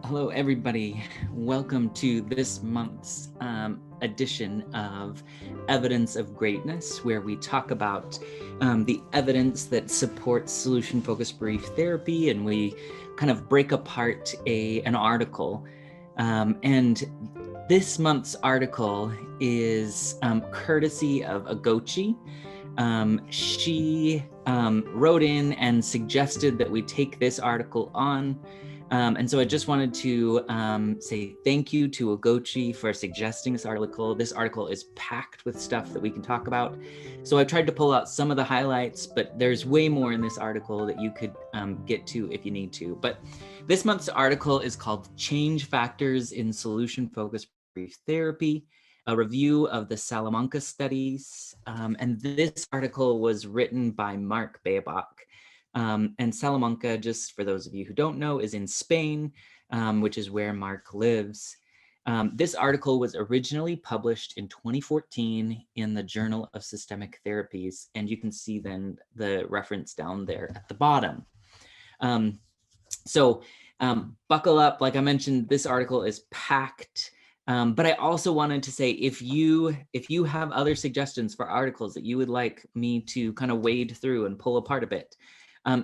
Hello, everybody. Welcome to this month's edition of Evidence of Greatness, where we talk about the evidence that supports solution-focused brief therapy, and we kind of break apart an article. And this month's article is courtesy of Agochi. She wrote in and suggested that we take this article on. And so I just wanted to say thank you to Agochi for suggesting this article. This article is packed with stuff that we can talk about. So I tried to pull out some of the highlights, but there's way more in this article that you could get to if you need to. But this month's article is called Change Factors in Solution-Focused Brief Therapy, a review of the Salamanca Studies. And this article was written by Mark Beyebach. And Salamanca, just for those of you who don't know, is in Spain, which is where Mark lives. This article was originally published in 2014 in the Journal of Systemic Therapies, and you can see then the reference down there at the bottom. So buckle up. Like I mentioned, this article is packed. But I also wanted to say, if you have other suggestions for articles that you would like me to kind of wade through and pull apart a bit,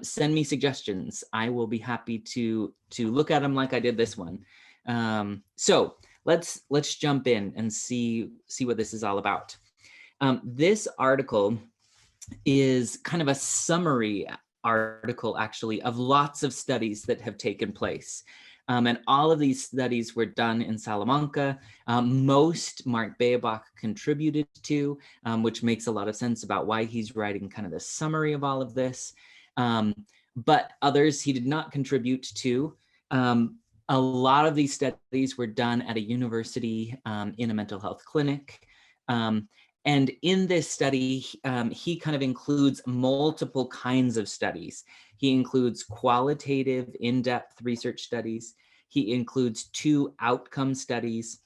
send me suggestions. I will be happy to look at them like I did this one. So let's jump in and see what this is all about. This article is kind of a summary article, actually, of lots of studies that have taken place. And all of these studies were done in Salamanca. Most Mark Beyebach contributed to, which makes a lot of sense about why he's writing kind of the summary of all of this. But others he did not contribute to. A lot of these studies were done at a university in a mental health clinic. And in this study, he kind of includes multiple kinds of studies. He includes qualitative, in-depth research studies. He includes 2 outcome studies.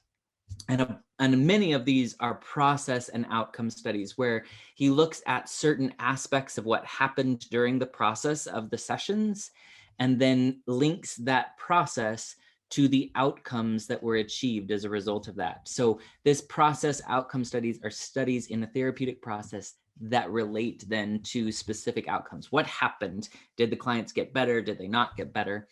And many of these are process and outcome studies where he looks at certain aspects of what happened during the process of the sessions and then links that process to the outcomes that were achieved as a result of that. So this process outcome studies are studies in a therapeutic process that relate then to specific outcomes. What happened? Did the clients get better? Did they not get better?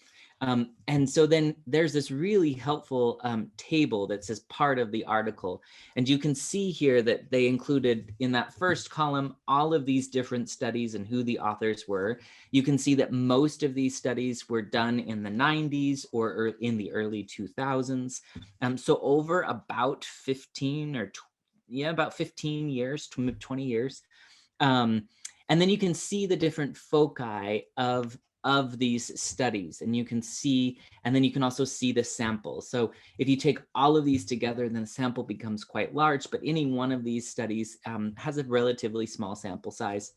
And so then there's this really helpful table that's as part of the article. And you can see here that they included in that first column all of these different studies and who the authors were. You can see that most of these studies were done in the 90s or in the early 2000s. So over about 15 or about 15 years, 20 years. And then you can see the different foci of these studies, and you can see, and then you can also see the sample. So if you take all of these together, then the sample becomes quite large, but any one of these studies has a relatively small sample size.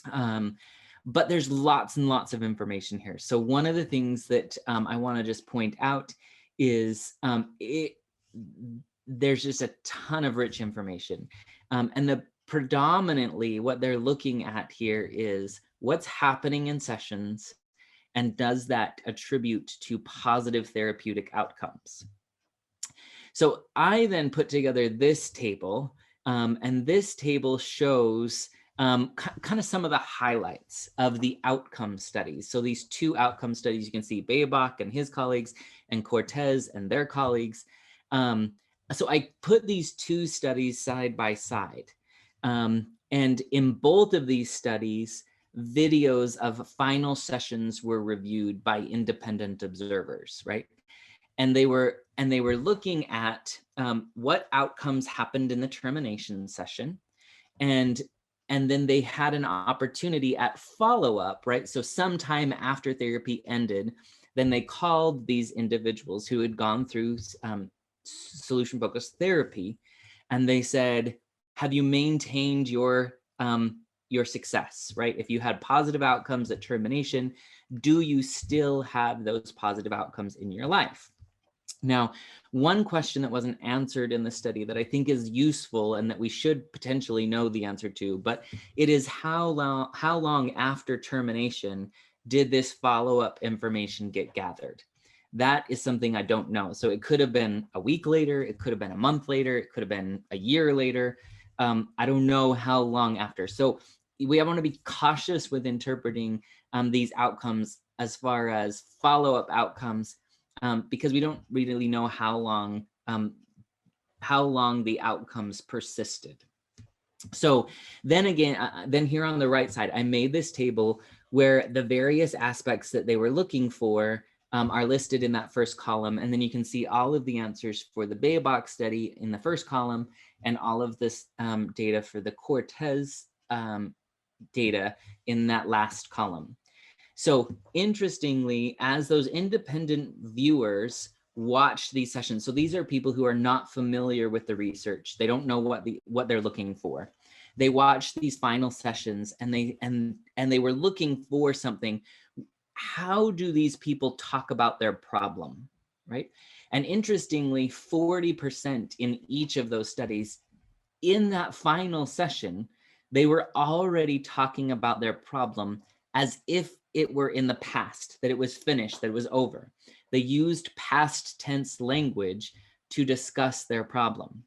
But there's lots and lots of information here. So one of the things that I want to just point out is there's just a ton of rich information. And predominantly what they're looking at here is what's happening in sessions, and does that attribute to positive therapeutic outcomes? So I then put together this table, and this table shows kind of some of the highlights of the outcome studies. So these 2 outcome studies, you can see Beyebach and his colleagues, and Cortez and their colleagues. So I put these 2 studies side by side. And in both of these studies, videos of final sessions were reviewed by independent observers, right? And they were looking at what outcomes happened in the termination session, and then they had an opportunity at follow-up, right? So sometime after therapy ended, then they called these individuals who had gone through solution-focused therapy, and they said, have you maintained your success, right? If you had positive outcomes at termination, do you still have those positive outcomes in your life? Now, one question that wasn't answered in the study that I think is useful and that we should potentially know the answer to, but it is how long after termination did this follow-up information get gathered? That is something I don't know. So it could have been a week later, it could have been a month later, it could have been a year later. I don't know how long after. So we want to be cautious with interpreting these outcomes as far as follow-up outcomes, because we don't really know how long the outcomes persisted. So then again, then here on the right side, I made this table where the various aspects that they were looking for are listed in that first column. And then you can see all of the answers for the Beyebach study in the first column, and all of this data for the Cortez data in that last column. So interestingly, as those independent viewers watch these sessions, so these are people who are not familiar with the research, they don't know what they're looking for. They watch these final sessions and they were looking for something. How do these people talk about their problem, right? And interestingly, 40% in each of those studies, in that final session, they were already talking about their problem as if it were in the past, that it was finished, that it was over. They used past tense language to discuss their problem.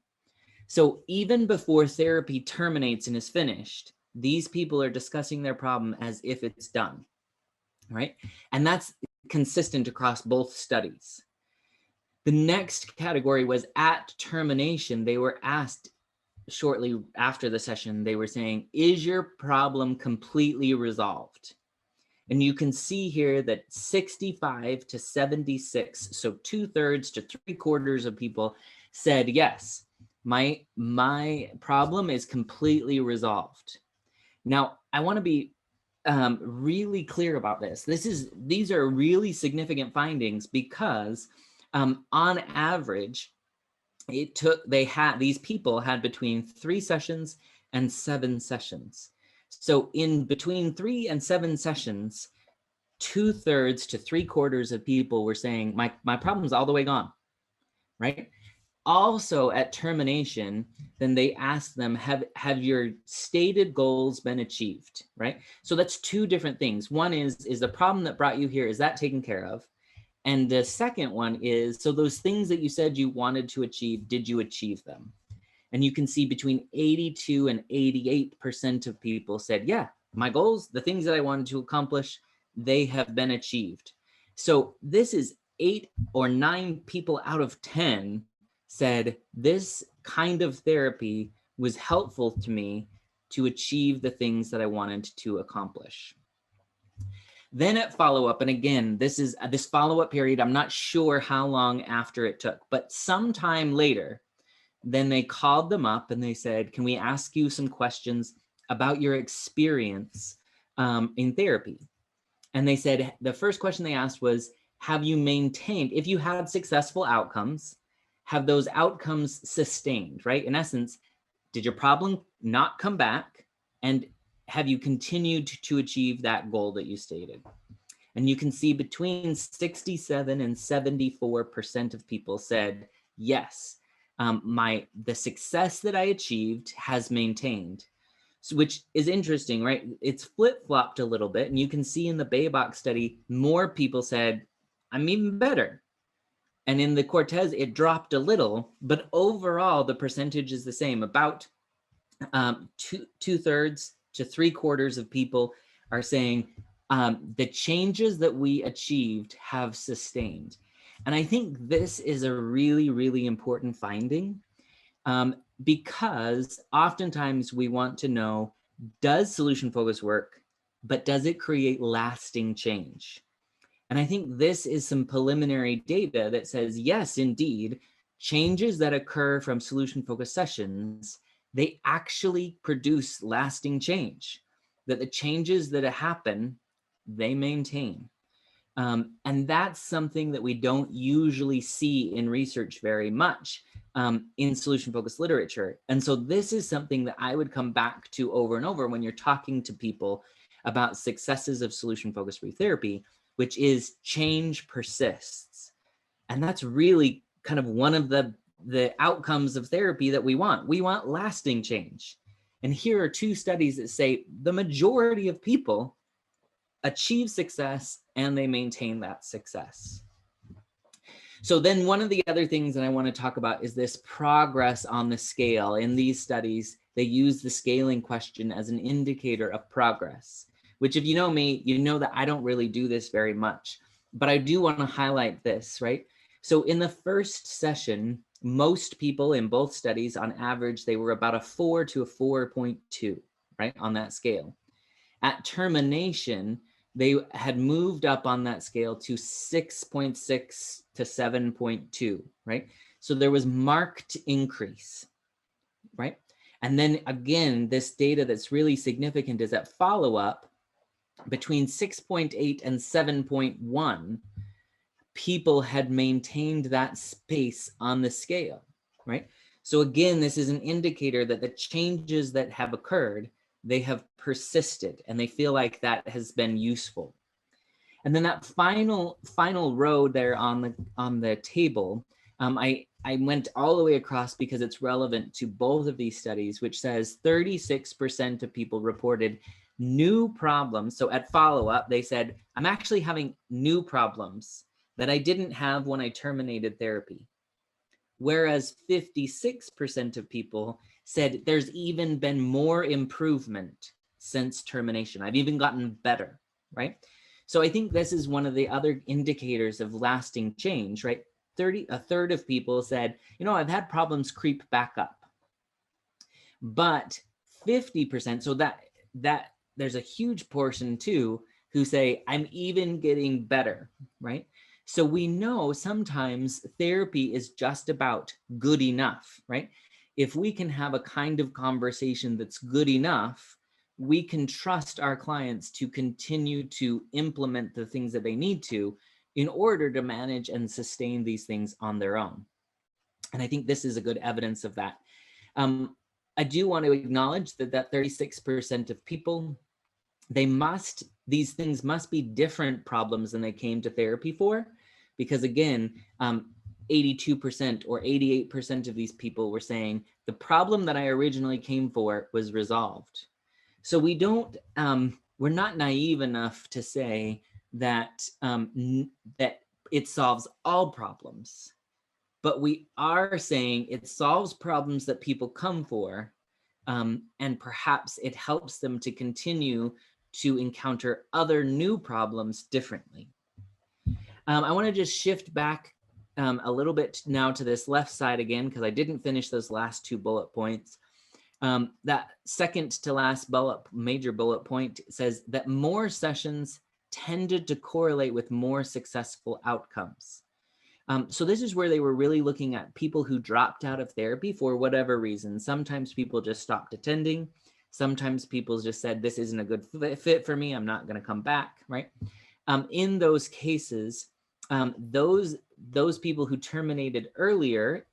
So even before therapy terminates and is finished, these people are discussing their problem as if it's done, right? And that's consistent across both studies. The next category was at termination. They were asked shortly after the session, they were saying, is your problem completely resolved? And you can see here that 65 to 76, so 2/3 to 3/4 of people said, yes, my problem is completely resolved. Now, I want to be really clear about this. These are really significant findings because on average, these people had between 3 sessions and 7 sessions. So in between 3 and 7 sessions, 2/3 to 3/4 of people were saying, my problem's all the way gone, right? Also at termination, then they asked them, have your stated goals been achieved, right? So that's 2 different things. One is the problem that brought you here, is that taken care of? And the second one is, so those things that you said you wanted to achieve, did you achieve them? And you can see between 82 and 88% of people said, yeah, my goals, the things that I wanted to accomplish, they have been achieved. So this is 8 or 9 people out of 10 said this kind of therapy was helpful to me to achieve the things that I wanted to accomplish. Then at follow-up, and again, this follow-up period, I'm not sure how long after it took, but sometime later, then they called them up and they said, can we ask you some questions about your experience in therapy? And they said, the first question they asked was, have you maintained, if you had successful outcomes, have those outcomes sustained, right? In essence, did your problem not come back? And have you continued to achieve that goal that you stated? And you can see between 67 and 74% of people said, yes, the success that I achieved has maintained. So, which is interesting, right? It's flip-flopped a little bit. And you can see in the Beyebach study, more people said, I'm even better. And in the Cortez, it dropped a little, but overall, the percentage is the same. About 2/3 to 3/4 of people are saying the changes that we achieved have sustained. And I think this is a really, really important finding because oftentimes we want to know, does solution focus work, but does it create lasting change? And I think this is some preliminary data that says, yes, indeed, changes that occur from solution-focused sessions, they actually produce lasting change, that the changes that happen, they maintain. And that's something that we don't usually see in research very much in solution-focused literature. And so this is something that I would come back to over and over when you're talking to people about successes of solution-focused retherapy, which is change persists. And that's really kind of one of the outcomes of therapy that we want. We want lasting change. And here are 2 studies that say the majority of people achieve success and they maintain that success. So then one of the other things that I want to talk about is this progress on the scale. In these studies, they use the scaling question as an indicator of progress, which if you know me, you know that I don't really do this very much, but I do want to highlight this, right? So in the first session, most people in both studies, on average, they were about a 4 to a 4.2, right, on that scale. At termination, they had moved up on that scale to 6.6 to 7.2, right? So there was marked increase, right? And then again, this data that's really significant is at follow-up, between 6.8 and 7.1, people had maintained that space on the scale, right? So again, this is an indicator that the changes that have occurred, they have persisted and they feel like that has been useful. And then that final row there on the table, I went all the way across because it's relevant to both of these studies, which says 36% of people reported new problems. So at follow-up, they said, I'm actually having new problems that I didn't have when I terminated therapy. Whereas 56% of people said there's even been more improvement since termination. I've even gotten better, right? So I think this is one of the other indicators of lasting change, right? A third of people said, you know, I've had problems creep back up. But 50%, so that there's a huge portion too who say, I'm even getting better, right? So we know sometimes therapy is just about good enough, right? If we can have a kind of conversation that's good enough, we can trust our clients to continue to implement the things that they need to in order to manage and sustain these things on their own. And I think this is a good evidence of that. I do want to acknowledge that 36% of people, these things must be different problems than they came to therapy for, because again, 82% or 88% of these people were saying the problem that I originally came for was resolved. So we don't, we're not naive enough to say that, that it solves all problems, but we are saying it solves problems that people come for, and perhaps it helps them to continue to encounter other new problems differently. I want to just shift back a little bit now to this left side again, because I didn't finish those last two bullet points. That second to last major bullet point says that more sessions tended to correlate with more successful outcomes. So this is where they were really looking at people who dropped out of therapy for whatever reason. Sometimes people just stopped attending. Sometimes people just said, this isn't a good fit for me. I'm not going to come back, right? In those cases, those people who terminated earlier,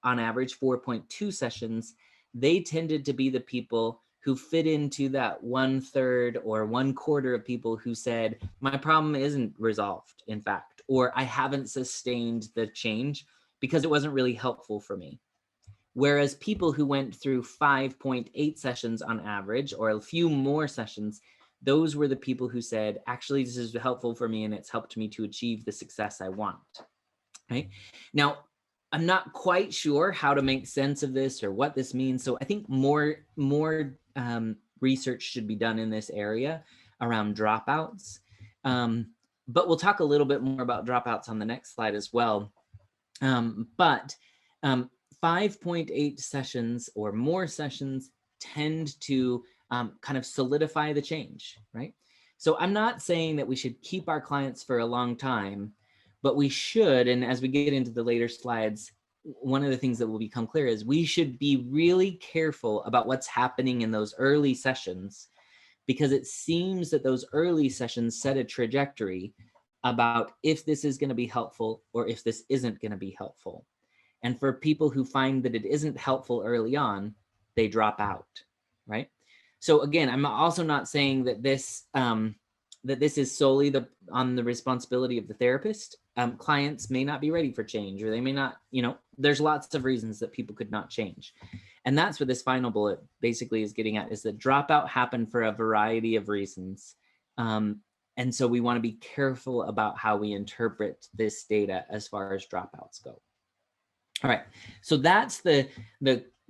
on average 4.2 sessions, they tended to be the people who fit into that 1/3 or 1/4 of people who said, my problem isn't resolved, in fact, or I haven't sustained the change because it wasn't really helpful for me. Whereas people who went through 5.8 sessions on average, or a few more sessions, those were the people who said, actually, this is helpful for me and it's helped me to achieve the success I want, right? Now, I'm not quite sure how to make sense of this or what this means. So I think more research should be done in this area around dropouts. But we'll talk a little bit more about dropouts on the next slide as well. 5.8 sessions or more sessions tend to kind of solidify the change, right? So I'm not saying that we should keep our clients for a long time, but we should, and as we get into the later slides, one of the things that will become clear is we should be really careful about what's happening in those early sessions, because it seems that those early sessions set a trajectory about if this is going to be helpful or if this isn't going to be helpful. And for people who find that it isn't helpful early on, they drop out, right? So again, I'm also not saying that this is solely on the responsibility of the therapist. Clients may not be ready for change, or they may not, there's lots of reasons that people could not change. And that's what this final bullet basically is getting at, is that dropout happened for a variety of reasons. And so we want to be careful about how we interpret this data as far as dropouts go. All right, so that's the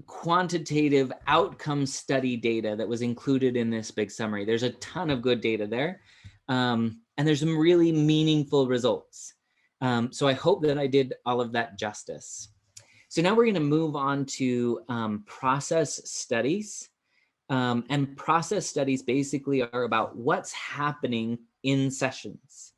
quantitative outcome study data that was included in this big summary. There's a ton of good data there, and there's some really meaningful results. So I hope that I did all of that justice. So now we're going to move on to process studies. And process studies basically are about what's happening in sessions.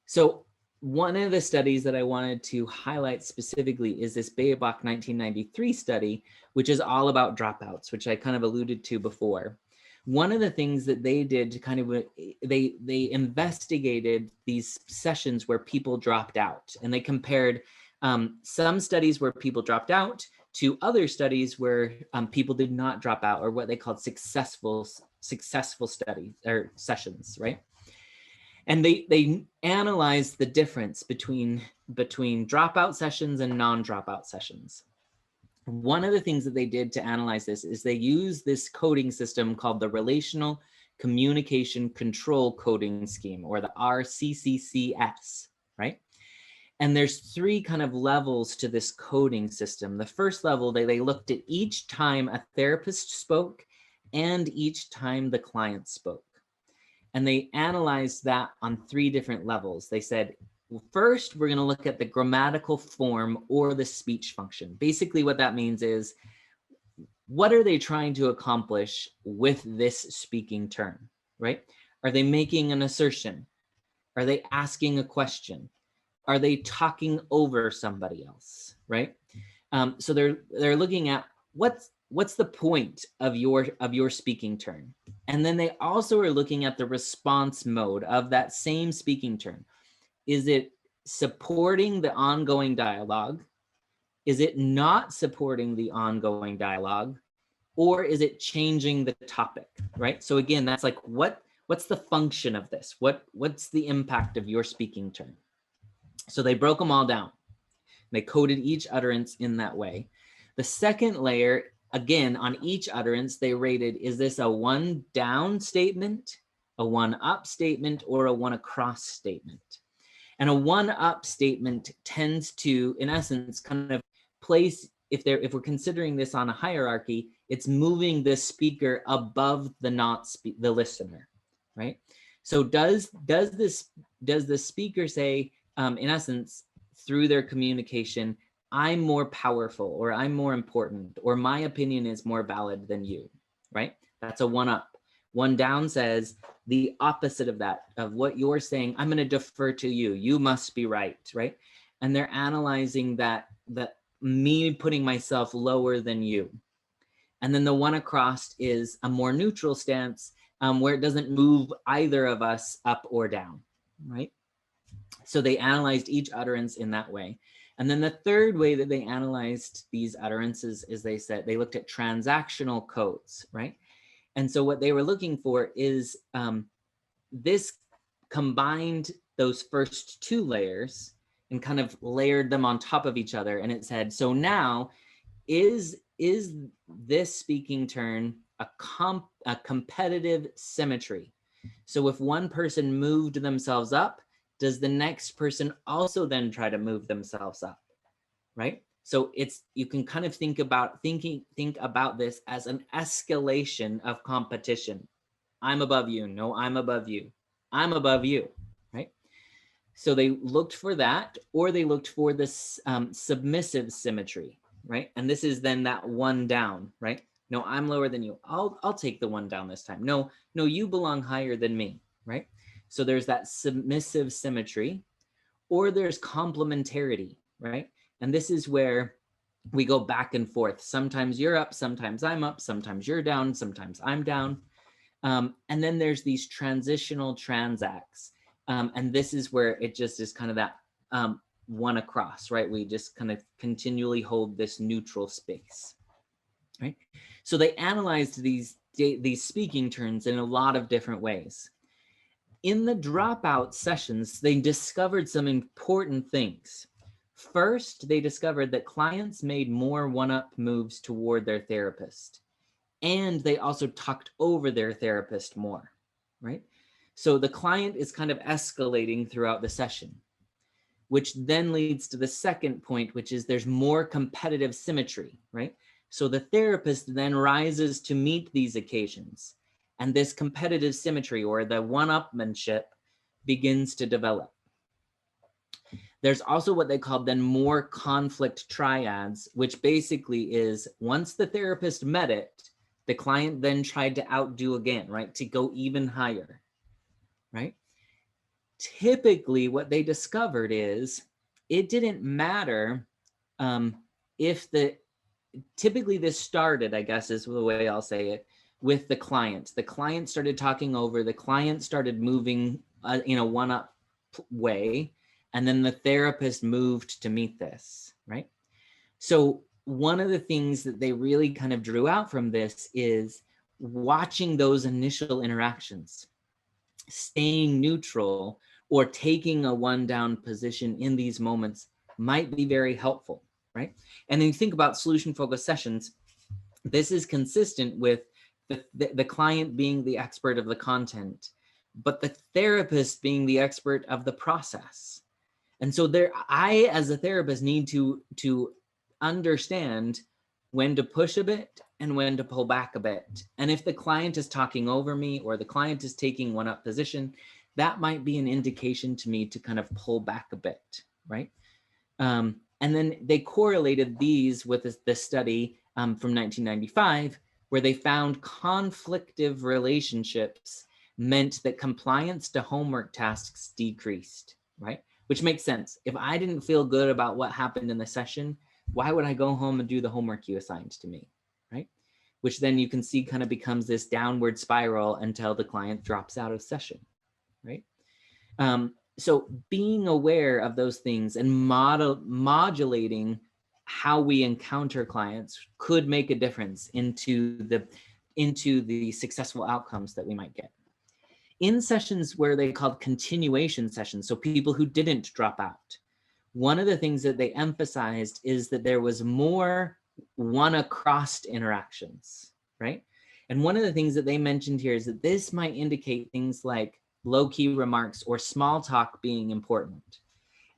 So one of the studies that I wanted to highlight specifically is this Beyebach 1993 study, which is all about dropouts, which I kind of alluded to before. One of the things that they did to kind of, they investigated these sessions where people dropped out, and they compared some studies where people dropped out to other studies where people did not drop out, or what they called successful studies or sessions, right? And they analyzed the difference between dropout sessions and non-dropout sessions. One of the things that they did to analyze this is they used this coding system called the Relational Communication Control Coding Scheme, or the RCCCS, right? And there's three kind of levels to this coding system. The first level, they looked at each time a therapist spoke and each time the client spoke. And they analyzed that on three different levels. They said, well, first, we're going to look at the grammatical form or the speech function. Basically, what that means is, what are they trying to accomplish with this speaking turn, right? Are they making an assertion? Are they asking a question? Are they talking over somebody else, right? So they're looking at what's the point of your speaking turn. And then they also are looking at the response mode of that same speaking turn. Is it supporting the ongoing dialogue? Is it not supporting the ongoing dialogue? Or is it changing the topic, right? So again, that's like, what's the function of this? What's the impact of your speaking turn? So they broke them all down. They coded each utterance in that way. The second layer, again, on each utterance, they rated, is this a one down statement, a one up statement, or a one across statement? And a one up statement tends to, in essence, kind of place, if we're considering this on a hierarchy, it's moving the speaker above the listener, right? So does the speaker say, in essence, through their communication, I'm more powerful, or I'm more important, or my opinion is more valid than you, right? That's a one up. One down says the opposite of that, of what you're saying, I'm going to defer to you. You must be right, right? And they're analyzing that me putting myself lower than you. And then the one across is a more neutral stance, where it doesn't move either of us up or down, right? So they analyzed each utterance in that way. And then the third way that they analyzed these utterances is they looked at transactional codes, right? And so what they were looking for is this combined those first two layers and kind of layered them on top of each other. And it said, so now is this speaking turn a competitive symmetry? So if one person moved themselves up, does the next person also then try to move themselves up, right? So you can kind of think about this as an escalation of competition. I'm above you. No, I'm above you. I'm above you, right? So they looked for that, or they looked for this submissive symmetry, right? And this is then that one down, right? No, I'm lower than you. I'll take the one down this time. No, you belong higher than me, right? So there's that submissive symmetry, or there's complementarity, right? And this is where we go back and forth. Sometimes you're up, sometimes I'm up, sometimes you're down, sometimes I'm down. And then there's these transitional transacts. And this is where it just is kind of that one across, right? We just kind of continually hold this neutral space, right? So they analyzed these speaking turns in a lot of different ways. In the dropout sessions, they discovered some important things. First, they discovered that clients made more one-up moves toward their therapist, and they also talked over their therapist more, right? So the client is kind of escalating throughout the session, which then leads to the second point, which is there's more competitive symmetry, right? So the therapist then rises to meet these occasions, and this competitive symmetry, or the one-upmanship, begins to develop. There's also what they call then more conflict triads, which basically is once the therapist met it, the client then tried to outdo again, right? To go even higher, right? Typically what they discovered is it didn't matter typically this started, I guess is the way I'll say it, with the client. The client started talking over, the client started moving in a one-up way, and then the therapist moved to meet this, right? So one of the things that they really kind of drew out from this is watching those initial interactions, staying neutral or taking a one-down position in these moments might be very helpful, right? And then you think about solution-focused sessions, this is consistent with the client being the expert of the content, but the therapist being the expert of the process. And so I, as a therapist, need to understand when to push a bit and when to pull back a bit. And if the client is talking over me or the client is taking one up position, that might be an indication to me to kind of pull back a bit, right? And then they correlated these with this study from 1995, where they found conflictive relationships meant that compliance to homework tasks decreased, right? Which makes sense. If I didn't feel good about what happened in the session, why would I go home and do the homework you assigned to me, right? Which then you can see kind of becomes this downward spiral until the client drops out of session, right? So being aware of those things and modulating how we encounter clients could make a difference into the successful outcomes that we might get. In sessions where they called continuation sessions, so people who didn't drop out, one of the things that they emphasized is that there was more one-across interactions, right? And one of the things that they mentioned here is that this might indicate things like low-key remarks or small talk being important.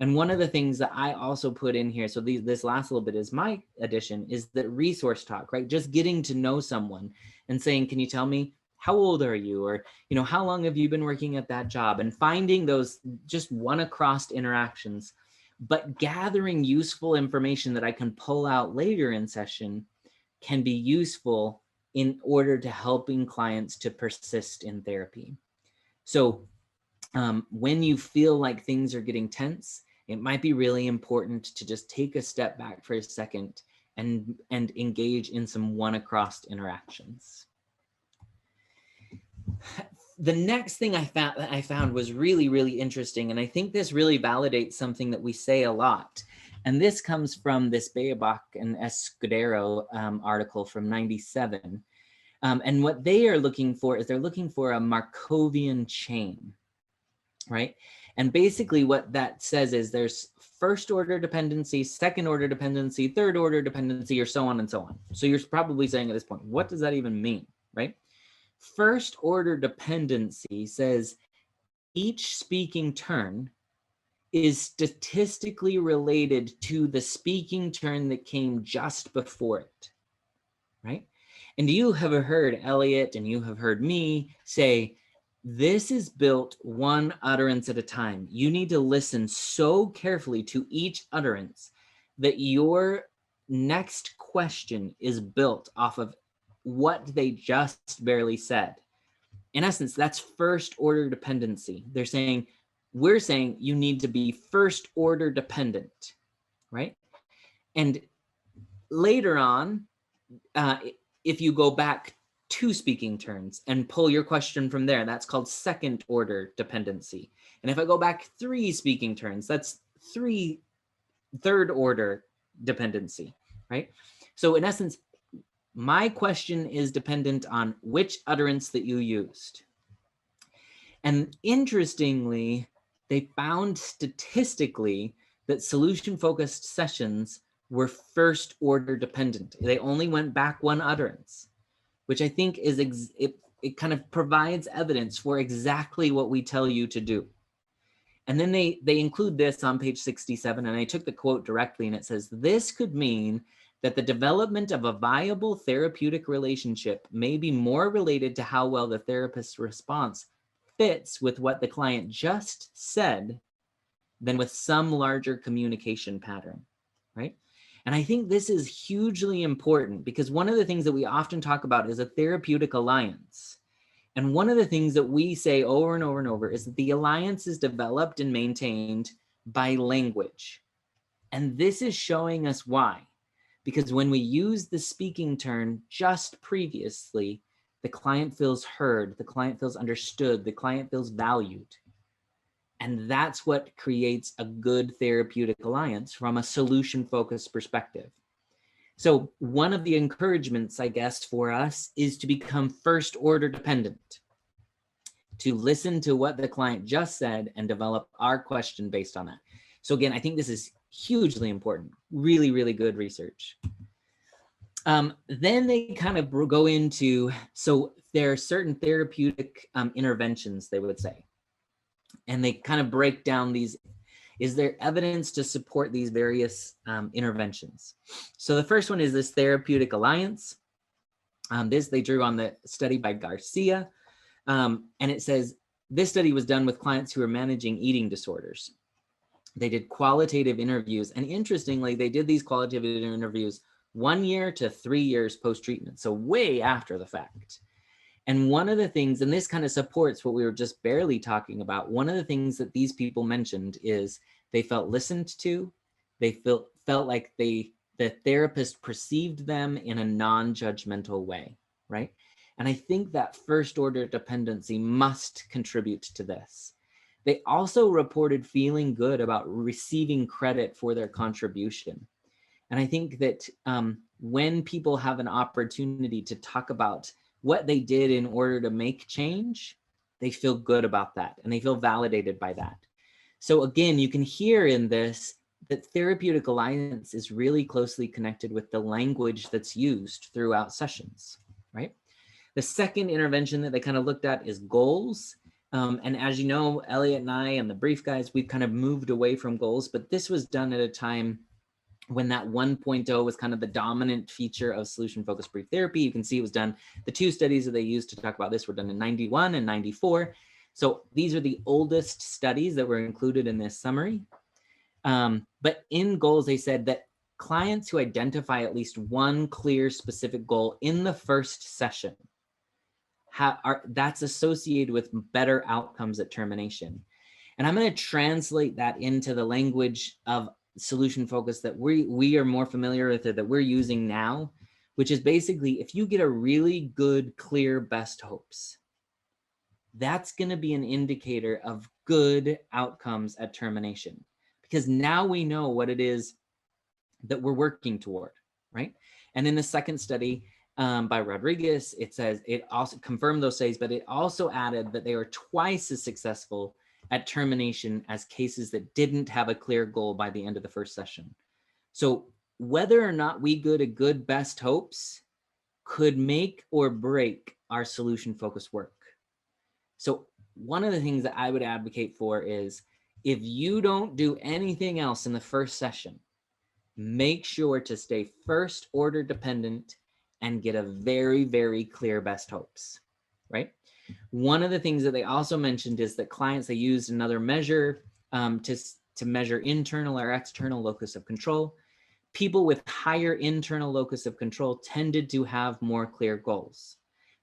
And one of the things that I also put in here, so this last little bit is my addition, is that resource talk, right? Just getting to know someone and saying, can you tell me, how old are you? Or, you know, how long have you been working at that job? And finding those just one-across interactions, but gathering useful information that I can pull out later in session can be useful in order to helping clients to persist in therapy. So when you feel like things are getting tense, it might be really important to just take a step back for a second and engage in some one-across interactions. The next thing I found was really, really interesting. And I think this really validates something that we say a lot. And this comes from this Beyebach and Escudero article from '97. And what they are looking for is they're looking for a Markovian chain, right? And basically what that says is there's first order dependency, second order dependency, third order dependency, or so on and so on. So you're probably saying at this point, what does that even mean, right? First order dependency says each speaking turn is statistically related to the speaking turn that came just before it, right? And you have heard Elliot and you have heard me say, this is built one utterance at a time. You need to listen so carefully to each utterance that your next question is built off of what they just barely said. In essence, that's first order dependency. We're saying you need to be first order dependent, right? And later on, if you go back 2 speaking turns and pull your question from there, that's called second order dependency. And if I go back 3 speaking turns, that's third order dependency, right? So in essence, my question is dependent on which utterance that you used. And interestingly, they found statistically that solution-focused sessions were first order dependent. They only went back 1 utterance, which I think is it kind of provides evidence for exactly what we tell you to do. And then they include this on page 67, and I took the quote directly, and it says, this could mean that the development of a viable therapeutic relationship may be more related to how well the therapist's response fits with what the client just said than with some larger communication pattern, right? And I think this is hugely important because one of the things that we often talk about is a therapeutic alliance. And one of the things that we say over and over and over is that the alliance is developed and maintained by language. And this is showing us why. Because when we use the speaking turn just previously, the client feels heard, the client feels understood, the client feels valued. And that's what creates a good therapeutic alliance from a solution-focused perspective. So one of the encouragements, I guess, for us is to become first order dependent, to listen to what the client just said and develop our question based on that. So again, I think this is hugely important, really, really good research. Then they kind of go into, so there are certain therapeutic interventions, they would say, and they kind of break down these. Is there evidence to support these various interventions? So the first one is this therapeutic alliance. This they drew on the study by Garcia. And it says, this study was done with clients who are managing eating disorders. They did qualitative interviews. And interestingly, they did these qualitative interviews 1 year to 3 years post-treatment. So way after the fact. And one of the things, and this kind of supports what we were just barely talking about, one of the things that these people mentioned is they felt listened to, they felt like the therapist perceived them in a non-judgmental way, right? And I think that first order dependency must contribute to this. They also reported feeling good about receiving credit for their contribution. And I think that when people have an opportunity to talk about what they did in order to make change, they feel good about that and they feel validated by that. So again, you can hear in this that therapeutic alliance is really closely connected with the language that's used throughout sessions, right? The second intervention that they kind of looked at is goals. And as you know, Elliot and I and the brief guys, we've kind of moved away from goals, but this was done at a time when that 1.0 was kind of the dominant feature of solution-focused brief therapy. You can see it was done, the two studies that they used to talk about this were done in 91 and 94. So these are the oldest studies that were included in this summary. But in goals, they said that clients who identify at least one clear specific goal in the first session, that's associated with better outcomes at termination. And I'm going to translate that into the language of solution focus that we are more familiar with, or that we're using now, which is basically, if you get a really good, clear best hopes, that's going to be an indicator of good outcomes at termination, because now we know what it is that we're working toward, right? And in the second study by Rodriguez, it says it also confirmed those studies, but it also added that they were twice as successful at termination as cases that didn't have a clear goal by the end of the first session. So whether or not we get a good best hopes could make or break our solution focused work. So one of the things that I would advocate for is, if you don't do anything else in the first session, make sure to stay first order dependent and get a very, very clear best hopes, right? One of the things that they also mentioned is that clients, they used another measure to measure internal or external locus of control. People with higher internal locus of control tended to have more clear goals.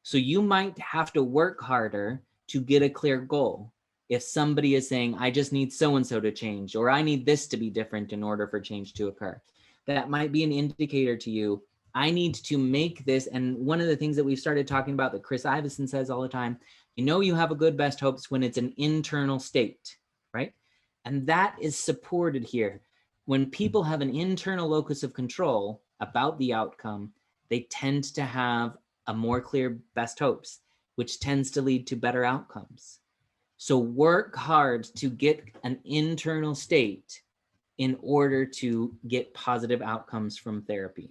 So you might have to work harder to get a clear goal. If somebody is saying, I just need so-and-so to change, or I need this to be different in order for change to occur, that might be an indicator to you, I need to make this. And one of the things that we've started talking about that Chris Iveson says all the time, you know, you have a good best hopes when it's an internal state, right? And that is supported here. When people have an internal locus of control about the outcome, they tend to have a more clear best hopes, which tends to lead to better outcomes. So work hard to get an internal state in order to get positive outcomes from therapy.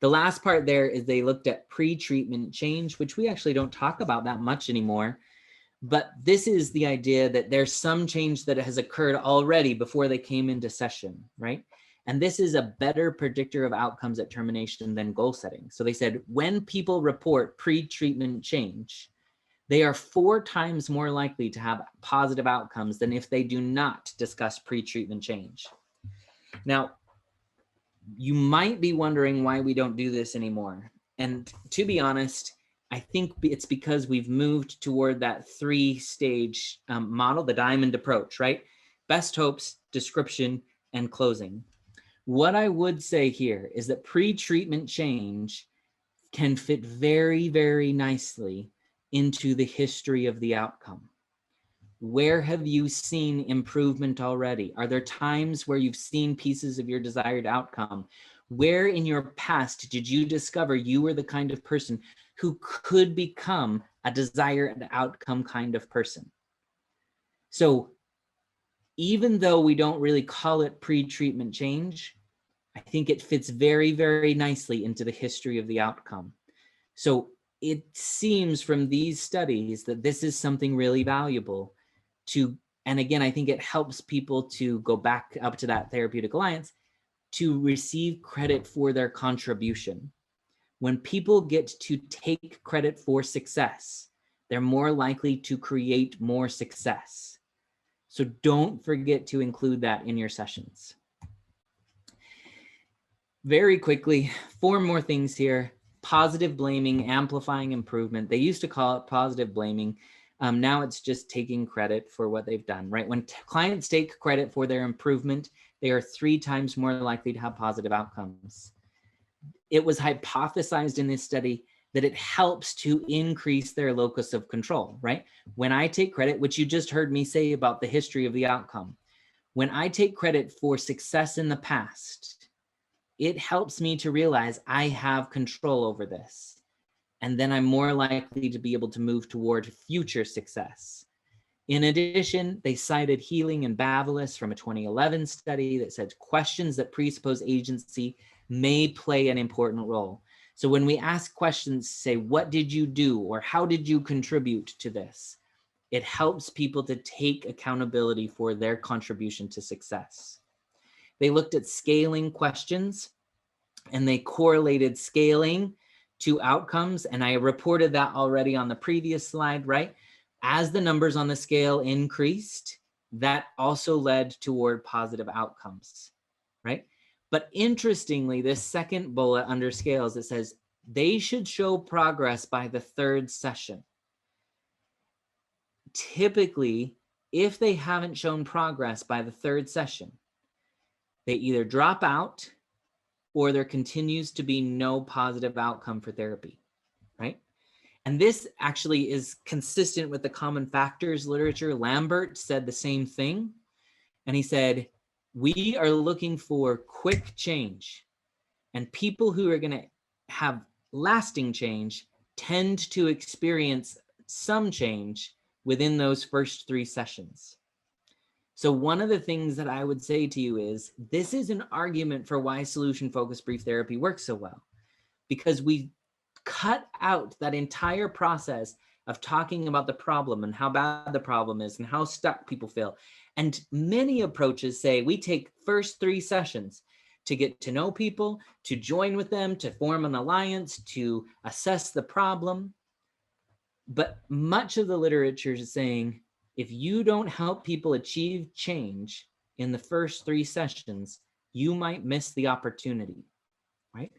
The last part there is they looked at pre-treatment change, which we actually don't talk about that much anymore. But this is the idea that there's some change that has occurred already before they came into session, right? And this is a better predictor of outcomes at termination than goal setting. So they said when people report pre-treatment change, they are 4 times more likely to have positive outcomes than if they do not discuss pre-treatment change. Now, you might be wondering why we don't do this anymore. And to be honest, I think it's because we've moved toward that 3-stage model, the diamond approach, right? Best hopes, description, and closing. What I would say here is that pre-treatment change can fit very, very nicely into the history of the outcome. Where have you seen improvement already? Are there times where you've seen pieces of your desired outcome? Where in your past did you discover you were the kind of person who could become a desired outcome kind of person? So even though we don't really call it pre-treatment change, I think it fits very, very nicely into the history of the outcome. So it seems from these studies that this is something really valuable to, and again, I think it helps people to go back up to that therapeutic alliance to receive credit for their contribution. When people get to take credit for success, they're more likely to create more success. So don't forget to include that in your sessions. Very quickly, 4 more things here. Positive blaming, amplifying improvement. They used to call it positive blaming. Now it's just taking credit for what they've done, right? When clients take credit for their improvement, they are 3 times more likely to have positive outcomes. It was hypothesized in this study that it helps to increase their locus of control, right? When I take credit, which you just heard me say about the history of the outcome, when I take credit for success in the past, it helps me to realize I have control over this. And then I'm more likely to be able to move toward future success. In addition, they cited Healing and Bavelis from a 2011 study that said questions that presuppose agency may play an important role. So when we ask questions, say, what did you do? Or how did you contribute to this? It helps people to take accountability for their contribution to success. They looked at scaling questions and they correlated scaling to outcomes. And I reported that already on the previous slide, right? As the numbers on the scale increased, that also led toward positive outcomes, right? But interestingly, this second bullet under scales, it says they should show progress by the 3rd session. Typically, if they haven't shown progress by the 3rd session, they either drop out or there continues to be no positive outcome for therapy, right? And this actually is consistent with the common factors literature. Lambert said the same thing. And he said, we are looking for quick change. And people who are going to have lasting change tend to experience some change within those first 3 sessions. So one of the things that I would say to you is, this is an argument for why solution-focused brief therapy works so well, because we cut out that entire process of talking about the problem and how bad the problem is and how stuck people feel. And many approaches say we take first 3 sessions to get to know people, to join with them, to form an alliance, to assess the problem. But much of the literature is saying, if you don't help people achieve change in the first 3 sessions, you might miss the opportunity, right?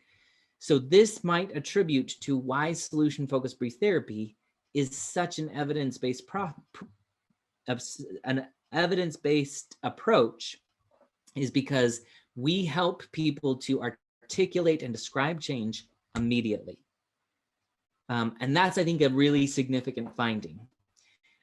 So this might attribute to why solution-focused brief therapy is such an evidence-based approach, is because we help people to articulate and describe change immediately. And that's, I think, a really significant finding.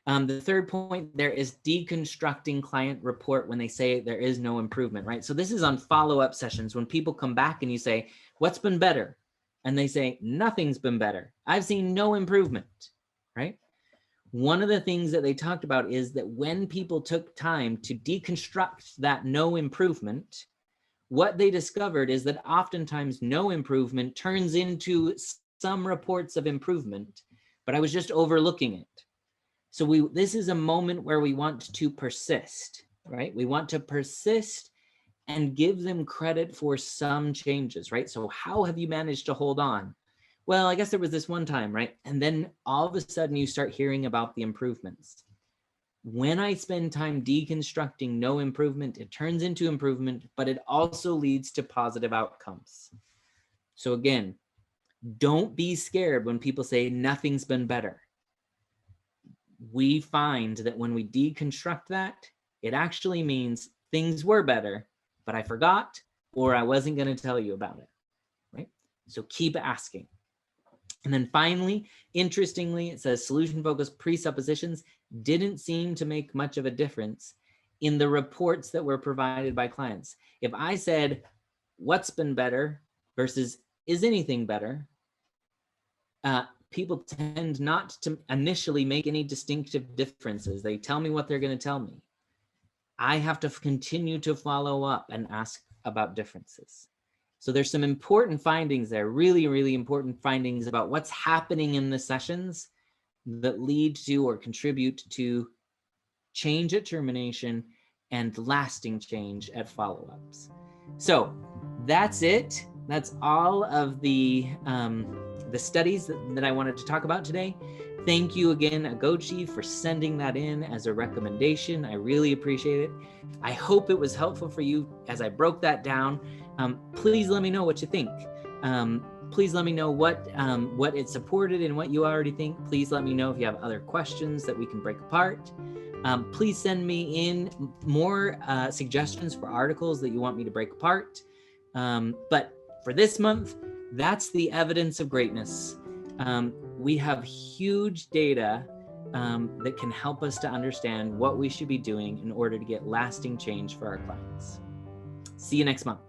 The third point there is deconstructing client report when they say there is no improvement, right? So this is on follow-up sessions when people come back and you say, what's been better? And they say, nothing's been better. I've seen no improvement, right? One of the things that they talked about is that when people took time to deconstruct that no improvement, what they discovered is that oftentimes no improvement turns into some reports of improvement, but I was just overlooking it. So this is a moment where we want to persist, right? We want to persist and give them credit for some changes, right? So how have you managed to hold on? Well, I guess there was this one time, right? And then all of a sudden you start hearing about the improvements. When I spend time deconstructing no improvement, it turns into improvement, but it also leads to positive outcomes. So again, don't be scared when people say nothing's been better. We find that when we deconstruct that, it actually means things were better, but I forgot, or I wasn't going to tell you about it, right? So keep asking. And then finally, interestingly, it says solution-focused presuppositions didn't seem to make much of a difference in the reports that were provided by clients. If I said, what's been better versus is anything better, people tend not to initially make any distinctive differences. They tell me what they're going to tell me. I have to continue to follow up and ask about differences. So there's some important findings there, really, really important findings about what's happening in the sessions that lead to or contribute to change at termination and lasting change at follow-ups. So that's it. That's all of the studies that I wanted to talk about today. Thank you again, Agochi, for sending that in as a recommendation. I really appreciate it. I hope it was helpful for you as I broke that down. Please let me know what you think. Please let me know what it supported and what you already think. Please let me know if you have other questions that we can break apart. Please send me in more suggestions for articles that you want me to break apart. But for this month, that's the evidence of greatness. We have huge data that can help us to understand what we should be doing in order to get lasting change for our clients. See you next month.